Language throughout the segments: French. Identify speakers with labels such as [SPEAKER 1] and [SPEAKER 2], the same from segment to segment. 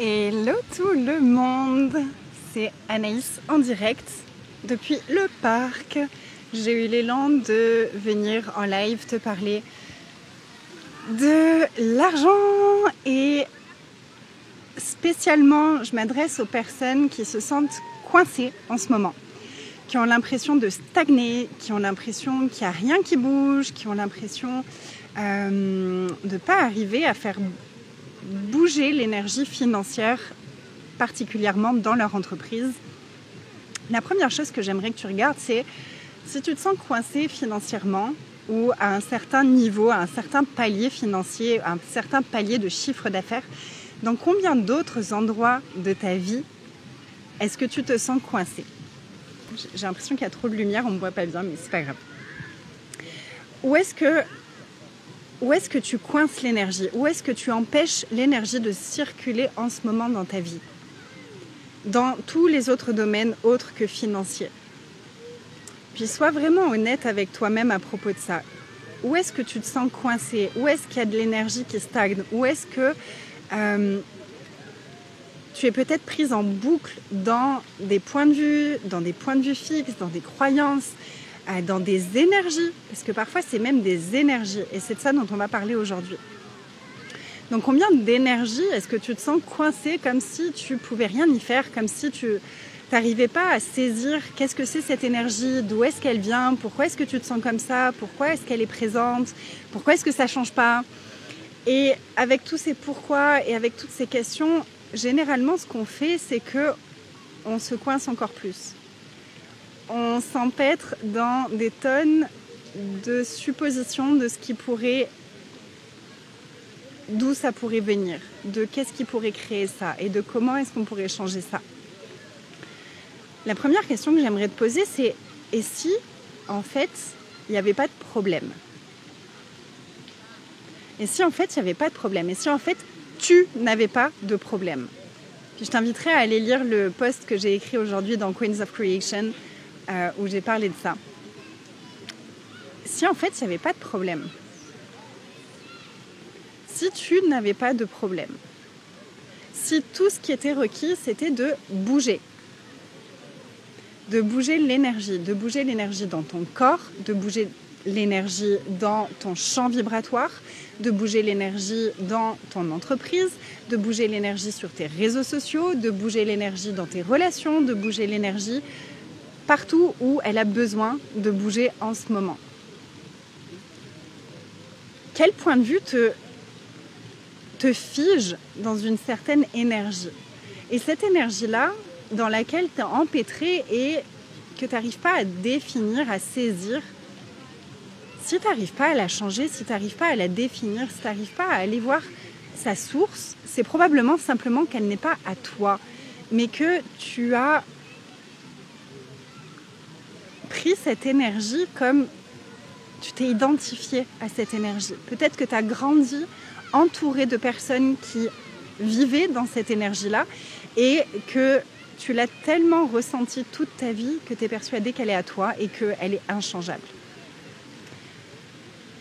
[SPEAKER 1] Hello tout le monde, c'est Anaïs en direct depuis le parc. J'ai eu l'élan de venir en live te parler de l'argent et spécialement je m'adresse aux personnes qui se sentent coincées en ce moment, qui ont l'impression de stagner, qui ont l'impression qu'il n'y a rien qui bouge, qui ont l'impression de ne pas arriver à faire bouger l'énergie financière, particulièrement dans leur entreprise. La première chose que j'aimerais que tu regardes, c'est si tu te sens coincé financièrement ou à un certain niveau, à un certain palier financier, à un certain palier de chiffre d'affaires, dans combien d'autres endroits de ta vie est-ce que tu te sens coincé? J'ai l'impression qu'il y a trop de lumière, on ne me voit pas bien, mais c'est pas grave. Où est-ce que tu coinces l'énergie? Où est-ce que tu empêches l'énergie de circuler en ce moment dans ta vie? Dans tous les autres domaines autres que financiers. Puis sois vraiment honnête avec toi-même à propos de ça. Où est-ce que tu te sens coincé? Où est-ce qu'il y a de l'énergie qui stagne? Où est-ce que tu es peut-être prise en boucle dans des points de vue fixes, dans des croyances, dans des énergies, parce que parfois c'est même des énergies, et c'est de ça dont on va parler aujourd'hui. Donc combien d'énergie est-ce que tu te sens coincé, comme si tu pouvais rien y faire, comme si tu n'arrivais pas à saisir qu'est-ce que c'est cette énergie, d'où est-ce qu'elle vient, pourquoi est-ce que tu te sens comme ça, pourquoi est-ce qu'elle est présente, pourquoi est-ce que ça ne change pas? Et avec tous ces pourquoi et avec toutes ces questions, généralement ce qu'on fait, c'est qu'on se coince encore plus. On s'empêtre dans des tonnes de suppositions de ce qui pourrait, d'où ça pourrait venir, de qu'est-ce qui pourrait créer ça et de comment est-ce qu'on pourrait changer ça. La première question que j'aimerais te poser, c'est et si, en fait, il n'y avait pas de problème? Et si, en fait, il n'y avait pas de problème? Et si, en fait, tu n'avais pas de problème? Puis je t'inviterai à aller lire le post que j'ai écrit aujourd'hui dans Queens of Creation, où j'ai parlé de ça. Si en fait il n'y avait pas de problème, si tu n'avais pas de problème, si tout ce qui était requis c'était de bouger l'énergie, dans ton corps, de bouger l'énergie dans ton champ vibratoire, de bouger l'énergie dans ton entreprise, de bouger l'énergie sur tes réseaux sociaux, de bouger l'énergie dans tes relations, de bouger l'énergie partout où elle a besoin de bouger en ce moment. Quel point de vue te fige dans une certaine énergie? Et cette énergie-là, dans laquelle tu es empêtré et que tu n'arrives pas à définir, à saisir, si tu n'arrives pas à la changer, si tu n'arrives pas à la définir, si tu n'arrives pas à aller voir sa source, c'est probablement simplement qu'elle n'est pas à toi, mais que tu as pris cette énergie comme tu t'es identifié à cette énergie. Peut-être que tu as grandi entouré de personnes qui vivaient dans cette énergie-là et que tu l'as tellement ressentie toute ta vie que tu es persuadé qu'elle est à toi et qu'elle est inchangeable.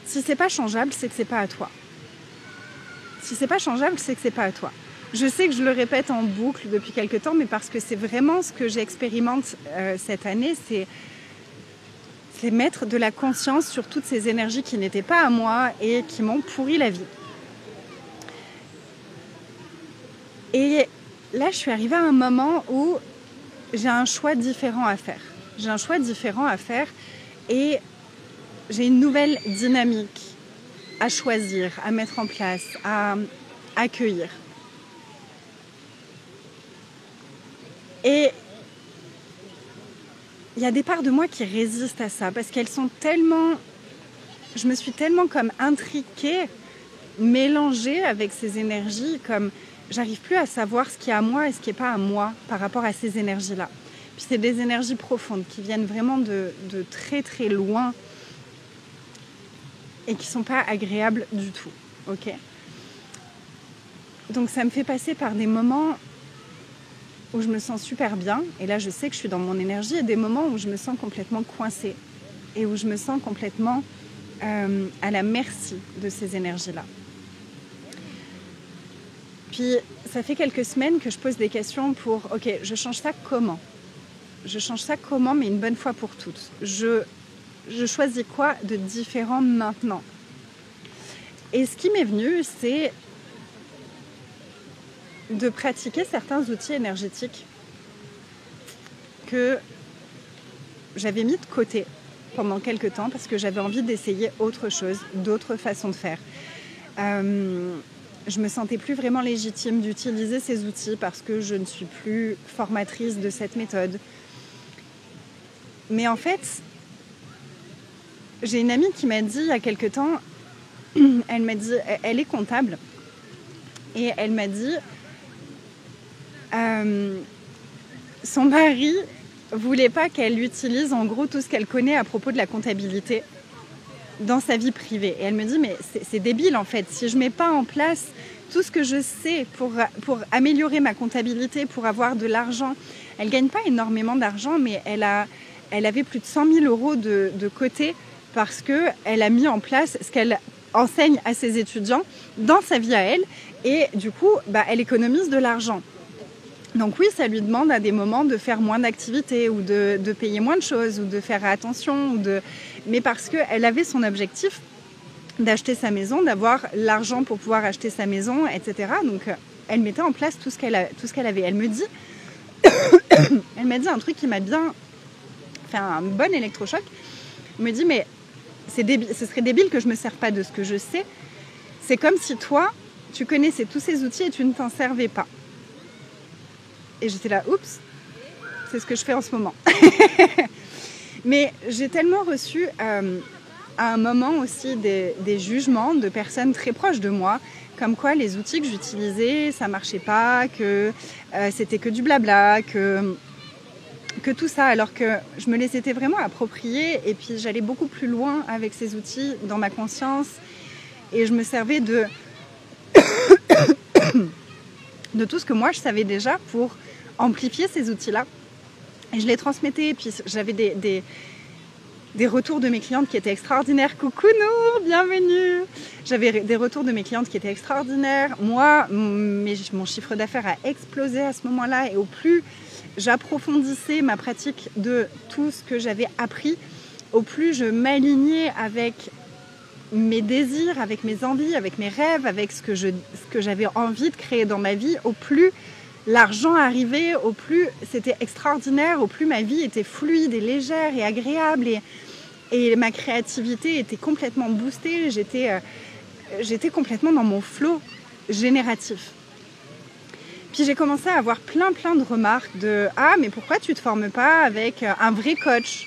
[SPEAKER 1] Si c'est pas changeable, c'est que c'est pas à toi. Si c'est pas changeable, c'est que c'est pas à toi. Je sais que je le répète en boucle depuis quelque temps, mais parce que c'est vraiment ce que j'expérimente cette année, c'est mettre de la conscience sur toutes ces énergies qui n'étaient pas à moi et qui m'ont pourri la vie. Et là, je suis arrivée à un moment où j'ai un choix différent à faire. Et j'ai une nouvelle dynamique à choisir, à mettre en place, à accueillir. Et il y a des parts de moi qui résistent à ça parce qu'elles sont tellement... Je me suis tellement comme intriquée, mélangée avec ces énergies, comme j'arrive plus à savoir ce qui est à moi et ce qui n'est pas à moi par rapport à ces énergies-là. Puis c'est des énergies profondes qui viennent vraiment de très très loin et qui ne sont pas agréables du tout. Ok ? Donc ça me fait passer par des moments où je me sens super bien, et là je sais que je suis dans mon énergie, et des moments où je me sens complètement coincée, et où je me sens complètement à la merci de ces énergies-là. Puis ça fait quelques semaines que je pose des questions pour, ok, je change ça comment? Je change ça comment, mais une bonne fois pour toutes. Je choisis quoi de différent maintenant? Et ce qui m'est venu, c'est de pratiquer certains outils énergétiques que j'avais mis de côté pendant quelques temps parce que j'avais envie d'essayer autre chose, d'autres façons de faire. Je me sentais plus vraiment légitime d'utiliser ces outils parce que je ne suis plus formatrice de cette méthode. Mais en fait, j'ai une amie qui m'a dit il y a quelque temps, elle m'a dit, elle est comptable, et elle m'a dit, son mari voulait pas qu'elle utilise en gros tout ce qu'elle connaît à propos de la comptabilité dans sa vie privée. Et elle me dit, mais c'est débile en fait, si je mets pas en place tout ce que je sais pour améliorer ma comptabilité, pour avoir de l'argent. Elle gagne pas énormément d'argent, mais elle avait plus de 100 000 euros de côté parce qu'elle a mis en place ce qu'elle enseigne à ses étudiants dans sa vie à elle. Et du coup, elle économise de l'argent. Donc oui, ça lui demande à des moments de faire moins d'activités ou de payer moins de choses ou de faire attention. Mais parce qu'elle avait son objectif d'acheter sa maison, d'avoir l'argent pour pouvoir acheter sa maison, etc. Donc elle mettait en place tout ce qu'elle avait. Elle m'a dit un truc qui m'a bien fait un bon électrochoc. Elle me dit, mais ce serait débile que je ne me serve pas de ce que je sais. C'est comme si toi, tu connaissais tous ces outils et tu ne t'en servais pas. Et j'étais là, oups, c'est ce que je fais en ce moment. Mais j'ai tellement reçu à un moment aussi des jugements de personnes très proches de moi, comme quoi les outils que j'utilisais, ça ne marchait pas, que c'était que du blabla, que tout ça, alors que je me les étais vraiment appropriés et puis j'allais beaucoup plus loin avec ces outils dans ma conscience et je me servais de tout ce que moi je savais déjà pour amplifier ces outils-là. Et je les transmettais et puis j'avais des retours de mes clientes qui étaient extraordinaires. Coucou Nour, bienvenue. J'avais des retours de mes clientes qui étaient extraordinaires. Moi, mon chiffre d'affaires a explosé à ce moment-là et au plus j'approfondissais ma pratique de tout ce que j'avais appris, au plus je m'alignais avec mes désirs, avec mes envies, avec mes rêves, avec ce que j'avais envie de créer dans ma vie, au plus l'argent arrivait, au plus c'était extraordinaire, au plus ma vie était fluide et légère et agréable et ma créativité était complètement boostée, j'étais complètement dans mon flow génératif. Puis j'ai commencé à avoir plein de remarques de « Ah, mais pourquoi tu ne te formes pas avec un vrai coach ?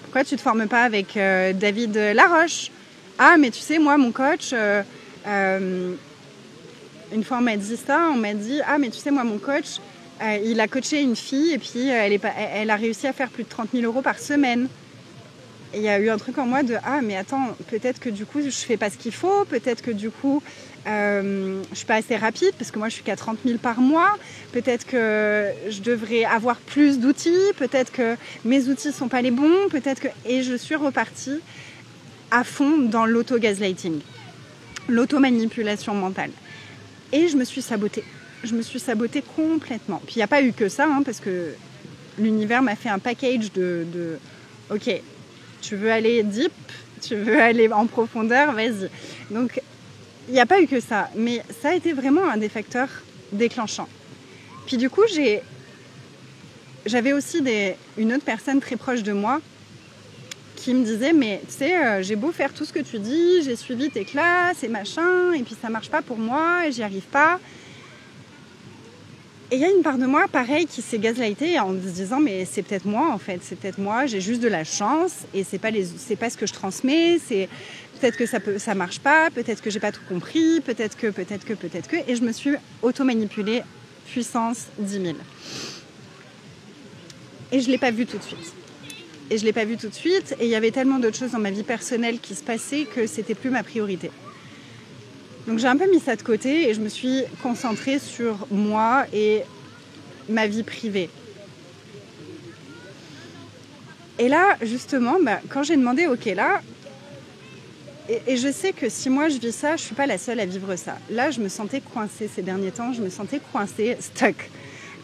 [SPEAKER 1] Pourquoi tu ne te formes pas avec David Laroche ? Ah, mais tu sais, moi, mon coach, une fois on m'a dit ça, on m'a dit « Ah, mais tu sais, moi, mon coach, il a coaché une fille et puis elle a réussi à faire plus de 30 000 euros par semaine. » Et il y a eu un truc en moi de « Ah, mais attends, peut-être que du coup, je ne fais pas ce qu'il faut, peut-être que du coup... je ne suis pas assez rapide parce que moi je suis qu'à 30 000 par mois, peut-être que je devrais avoir plus d'outils, peut-être que mes outils ne sont pas les bons, et je suis repartie à fond dans l'auto-gaslighting, l'auto-manipulation mentale. Et je me suis sabotée complètement. Puis il n'y a pas eu que ça, parce que l'univers m'a fait un package de ok, tu veux aller deep, tu veux aller en profondeur, vas-y. Donc il n'y a pas eu que ça, mais ça a été vraiment un des facteurs déclenchants. Puis du coup, j'avais aussi une autre personne très proche de moi qui me disait « Mais tu sais, j'ai beau faire tout ce que tu dis, j'ai suivi tes classes et machin, et puis ça marche pas pour moi, et j'y arrive pas. » Et il y a une part de moi, pareil, qui s'est gaslightée en se disant « Mais c'est peut-être moi, en fait, c'est peut-être moi, j'ai juste de la chance, et c'est pas ce que je transmets, c'est... » Peut-être que ça marche pas, peut-être que j'ai pas tout compris, peut-être que... Et je me suis auto-manipulée puissance 10 000. Et je l'ai pas vu tout de suite. Et il y avait tellement d'autres choses dans ma vie personnelle qui se passaient que c'était plus ma priorité. Donc j'ai un peu mis ça de côté et je me suis concentrée sur moi et ma vie privée. Et là, justement, quand j'ai demandé « Ok, là... Et je sais que si moi je vis ça, je ne suis pas la seule à vivre ça. Là, je me sentais coincée ces derniers temps, je me sentais coincée, stuck,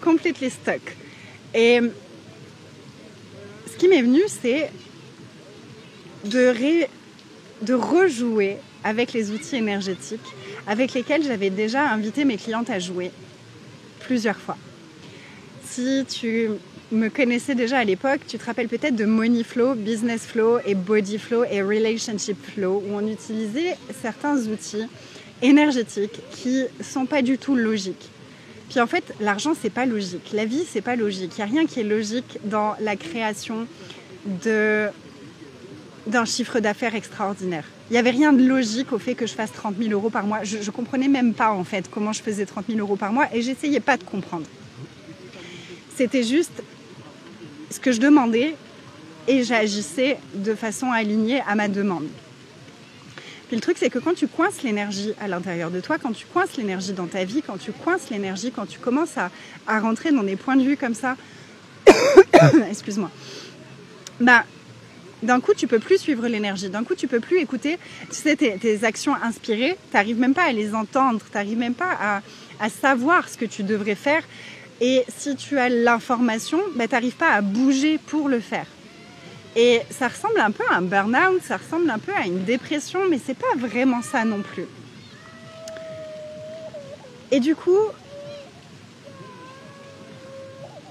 [SPEAKER 1] completely stuck. Et ce qui m'est venu, c'est de rejouer avec les outils énergétiques avec lesquels j'avais déjà invité mes clientes à jouer plusieurs fois. Si tu me connaissais déjà à l'époque, tu te rappelles peut-être de Money Flow, Business Flow et Body Flow et Relationship Flow, où on utilisait certains outils énergétiques qui sont pas du tout logiques. Puis en fait, l'argent, c'est pas logique. La vie, c'est pas logique. Il n'y a rien qui est logique dans la création d'un chiffre d'affaires extraordinaire. Il n'y avait rien de logique au fait que je fasse 30 000 euros par mois. Je ne comprenais même pas en fait comment je faisais 30 000 euros par mois et j'essayais pas de comprendre. C'était juste ce que je demandais et j'agissais de façon alignée à ma demande. Puis le truc, c'est que quand tu coinces l'énergie à l'intérieur de toi, quand tu coinces l'énergie dans ta vie, quand tu coinces l'énergie, quand tu commences à rentrer dans des points de vue comme ça, excuse-moi, bah, d'un coup, tu peux plus suivre l'énergie. D'un coup, tu peux plus écouter, tu sais, tes actions inspirées. Tu n'arrives même pas à les entendre. Tu n'arrives même pas à savoir ce que tu devrais faire. Et si tu as l'information, bah, tu n'arrives pas à bouger pour le faire. Et ça ressemble un peu à un burn-out, ça ressemble un peu à une dépression, mais c'est pas vraiment ça non plus. Et du coup,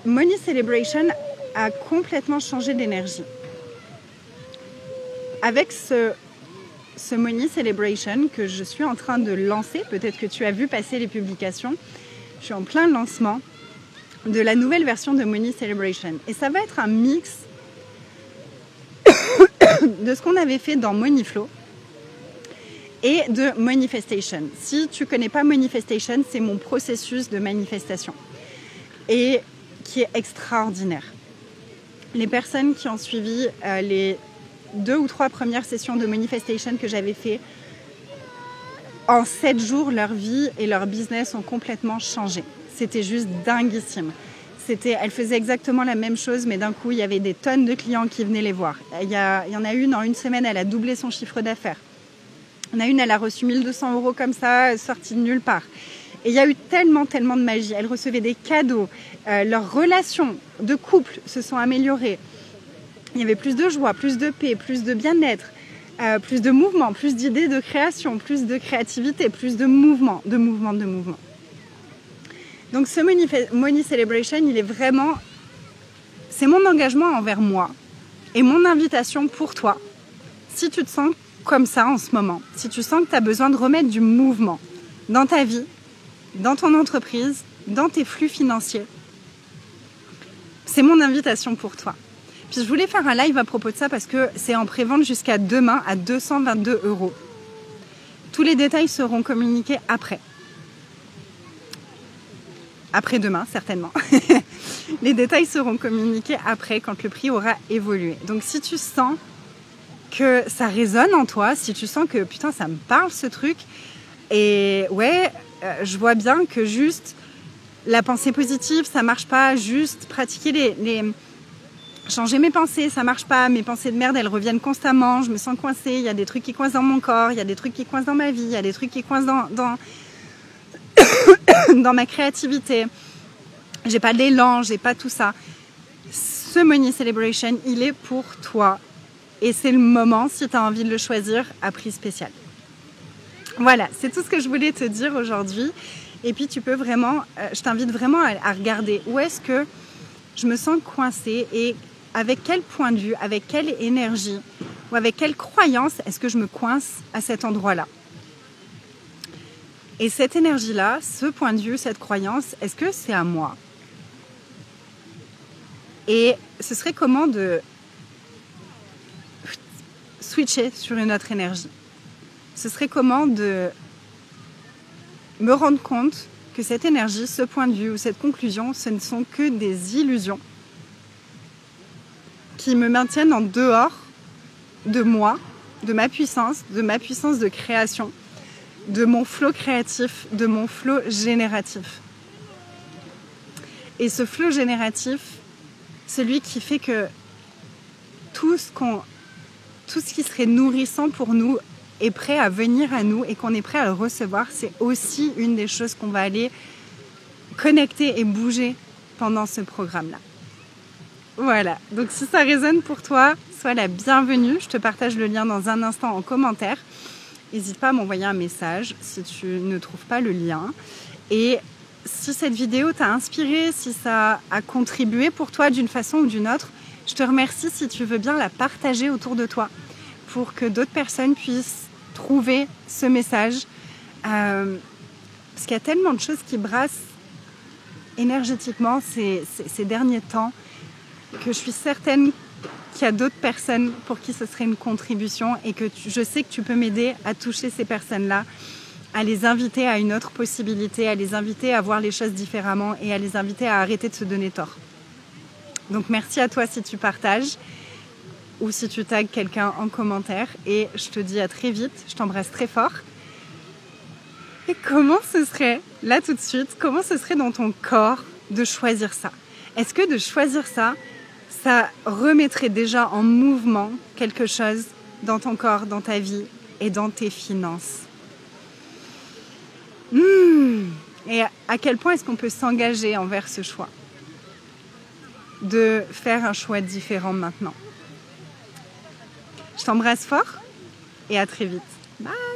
[SPEAKER 1] Money Celebration a complètement changé d'énergie. Avec ce Money Celebration que je suis en train de lancer, peut-être que tu as vu passer les publications, je suis en plein lancement de la nouvelle version de Money Celebration. Et ça va être un mix de ce qu'on avait fait dans Money Flow et de Manifestation. Si tu ne connais pas Manifestation, c'est mon processus de manifestation et qui est extraordinaire. Les personnes qui ont suivi les 2 ou 3 premières sessions de Manifestation que j'avais fait, en 7 jours, leur vie et leur business ont complètement changé. C'était juste dinguissime. Elle faisait exactement la même chose, mais d'un coup, il y avait des tonnes de clients qui venaient les voir. Il y en a une, en une semaine, elle a doublé son chiffre d'affaires. Il y en a une, elle a reçu 1 200 € comme ça, sortie de nulle part. Et il y a eu tellement de magie. Elle recevait des cadeaux. Leurs relations de couple se sont améliorées. Il y avait plus de joie, plus de paix, plus de bien-être, plus de mouvement, plus d'idées de création, plus de créativité, plus de mouvement. Donc ce Money Celebration, il est vraiment... C'est mon engagement envers moi et mon invitation pour toi. Si tu te sens comme ça en ce moment, si tu sens que tu as besoin de remettre du mouvement dans ta vie, dans ton entreprise, dans tes flux financiers, c'est mon invitation pour toi. Puis je voulais faire un live à propos de ça parce que c'est en prévente jusqu'à demain à 222 €. Tous les détails seront communiqués après. Après-demain, certainement. Les détails seront communiqués après, quand le prix aura évolué. Donc si tu sens que ça résonne en toi, si tu sens que putain ça me parle ce truc, et ouais, je vois bien que juste la pensée positive, ça marche pas, juste pratiquer changer mes pensées, ça marche pas, mes pensées de merde, elles reviennent constamment, je me sens coincée, il y a des trucs qui coincent dans mon corps, il y a des trucs qui coincent dans ma vie, il y a des trucs qui coincent dans ma créativité, j'ai pas l'élan, j'ai pas tout ça. Ce Money Celebration, il est pour toi et c'est le moment, si tu as envie de le choisir, à prix spécial. Voilà, c'est tout ce que je voulais te dire aujourd'hui. Et puis tu peux vraiment, je t'invite vraiment à regarder où est-ce que je me sens coincée et avec quel point de vue, avec quelle énergie ou avec quelle croyance est-ce que je me coince à cet endroit-là. Et cette énergie-là, ce point de vue, cette croyance, est-ce que c'est à moi? Et ce serait comment de switcher sur une autre énergie? Ce serait comment de me rendre compte que cette énergie, ce point de vue ou cette conclusion, ce ne sont que des illusions qui me maintiennent en dehors de moi, de ma puissance de création, de mon flow créatif, de mon flow génératif. Et ce flow génératif, celui qui fait que tout ce qui serait nourrissant pour nous est prêt à venir à nous et qu'on est prêt à le recevoir, c'est aussi une des choses qu'on va aller connecter et bouger pendant ce programme-là. Voilà, donc si ça résonne pour toi, sois la bienvenue. Je te partage le lien dans un instant en commentaire. N'hésite pas à m'envoyer un message si tu ne trouves pas le lien. Et si cette vidéo t'a inspiré, si ça a contribué pour toi d'une façon ou d'une autre, je te remercie si tu veux bien la partager autour de toi pour que d'autres personnes puissent trouver ce message. Parce qu'il y a tellement de choses qui brassent énergétiquement ces derniers temps que je suis certaine qu'il y a d'autres personnes pour qui ce serait une contribution et que je sais que tu peux m'aider à toucher ces personnes-là, à les inviter à une autre possibilité, à les inviter à voir les choses différemment et à les inviter à arrêter de se donner tort. Donc merci à toi si tu partages ou si tu tags quelqu'un en commentaire et je te dis à très vite, je t'embrasse très fort. Et comment ce serait, là tout de suite, comment ce serait dans ton corps de choisir ça? Est-ce que de choisir ça, ça remettrait déjà en mouvement quelque chose dans ton corps, dans ta vie et dans tes finances? Et à quel point est-ce qu'on peut s'engager envers ce choix? De faire un choix différent maintenant. Je t'embrasse fort et à très vite. Bye!